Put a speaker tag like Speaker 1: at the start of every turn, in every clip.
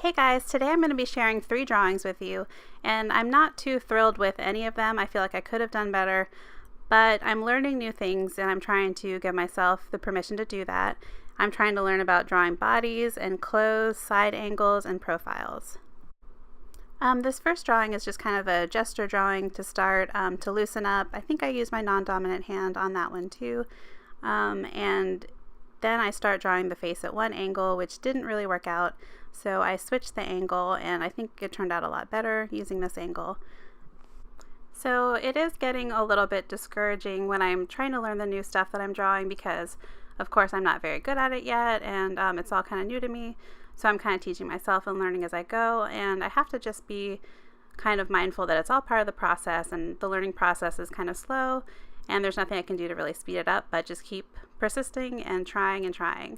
Speaker 1: Hey guys, today I'm going to be sharing 3 drawings with you, and I'm not too thrilled with any of them. I feel like I could have done better, but I'm learning new things and I'm trying to give myself the permission to do that. I'm trying to learn about drawing bodies and clothes, side angles, and profiles. This first drawing is just kind of a gesture drawing to start, to loosen up. I think I used my non-dominant hand on that one too. And then I start drawing the face at one angle, which didn't really work out. So I switched the angle and I think it turned out a lot better using this angle. So it is getting a little bit discouraging when I'm trying to learn the new stuff that I'm drawing because of course I'm not very good at it yet, and it's all kind of new to me. So I'm kind of teaching myself and learning as I go, and I have to just be kind of mindful that it's all part of the process, and the learning process is kind of slow and there's nothing I can do to really speed it up, but just keep persisting and trying and trying.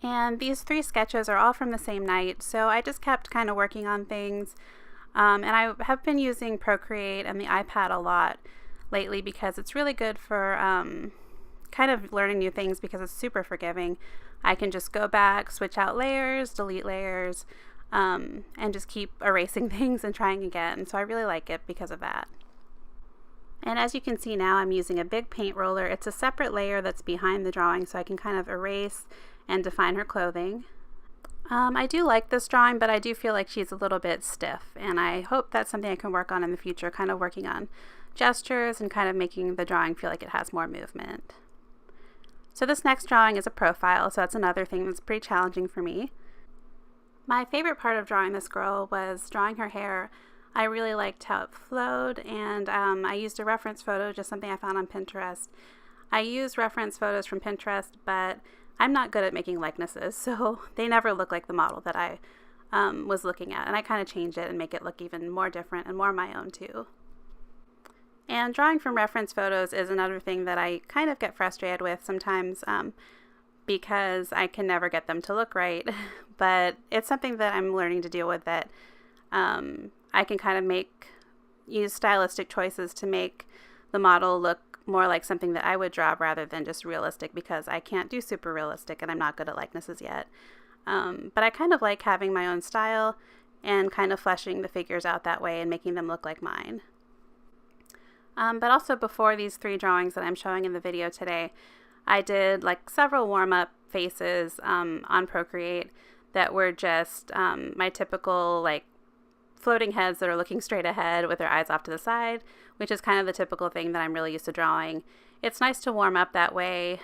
Speaker 1: And these 3 sketches are all from the same night, so I just kept kind of working on things. And I have been using Procreate and the iPad a lot lately because it's really good for kind of learning new things because it's super forgiving. I can just go back, switch out layers, delete layers, and just keep erasing things and trying again. So I really like it because of that. And as you can see now, I'm using a big paint roller. It's a separate layer that's behind the drawing, so I can kind of erase and define her clothing. I do like this drawing, but I do feel like she's a little bit stiff, and I hope that's something I can work on in the future, kind of working on gestures and kind of making the drawing feel like it has more movement. So this next drawing is a profile, so that's another thing that's pretty challenging for me. My favorite part of drawing this girl was drawing her hair. I really liked how it flowed, and I used a reference photo, just something I found on Pinterest. I use reference photos from Pinterest, but I'm not good at making likenesses, so they never look like the model that I was looking at, and I kind of change it and make it look even more different and more my own too. And drawing from reference photos is another thing that I kind of get frustrated with sometimes because I can never get them to look right, but it's something that I'm learning to deal with, that I can kind of use stylistic choices to make the model look more like something that I would draw rather than just realistic, because I can't do super realistic and I'm not good at likenesses yet. But I kind of like having my own style and kind of fleshing the figures out that way and making them look like mine. But also before these 3 drawings that I'm showing in the video today, I did like several warm-up faces on Procreate that were just my typical like floating heads that are looking straight ahead with their eyes off to the side, which is kind of the typical thing that I'm really used to drawing. It's nice to warm up that way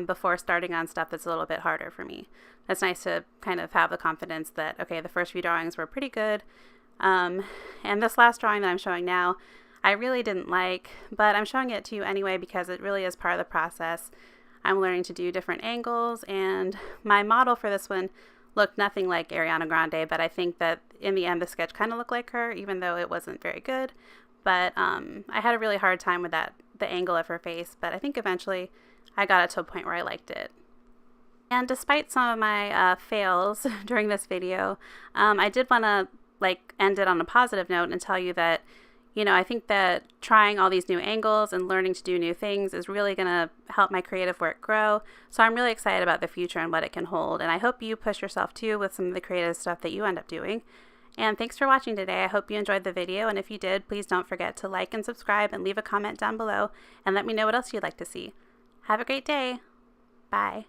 Speaker 1: before starting on stuff that's a little bit harder for me. It's nice to kind of have the confidence that, okay, the first few drawings were pretty good. And this last drawing that I'm showing now, I really didn't like, but I'm showing it to you anyway because it really is part of the process. I'm learning to do different angles, and my model for this one looked nothing like Ariana Grande, but I think that in the end the sketch kind of looked like her, even though it wasn't very good. But I had a really hard time with the angle of her face, but I think eventually I got it to a point where I liked it. And despite some of my fails during this video, I did want to end it on a positive note and tell you that, you know, I think that trying all these new angles and learning to do new things is really going to help my creative work grow. So I'm really excited about the future and what it can hold. And I hope you push yourself too with some of the creative stuff that you end up doing. And thanks for watching today. I hope you enjoyed the video. And if you did, please don't forget to like and subscribe and leave a comment down below and let me know what else you'd like to see. Have a great day. Bye.